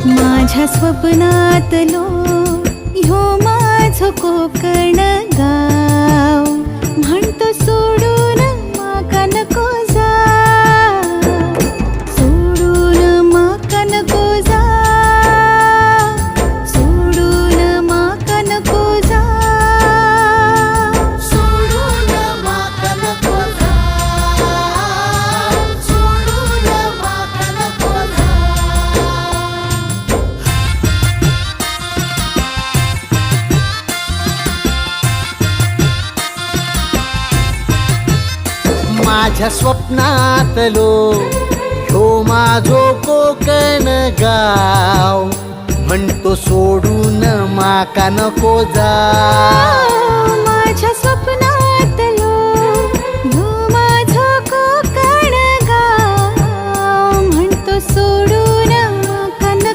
माझ्या स्वप्नातलो ह्यो माझो कोकण गाव, म्हणतो सोडून माका नको जा, सोडून माका नको जा, सोडून माका नको जा, सोडून माका नको जा, सोडून माका नको जा. माझ्या स्वप्नातलो ह्यो माझो कोकण गाव, म्हणतो सोडून माका नको जा.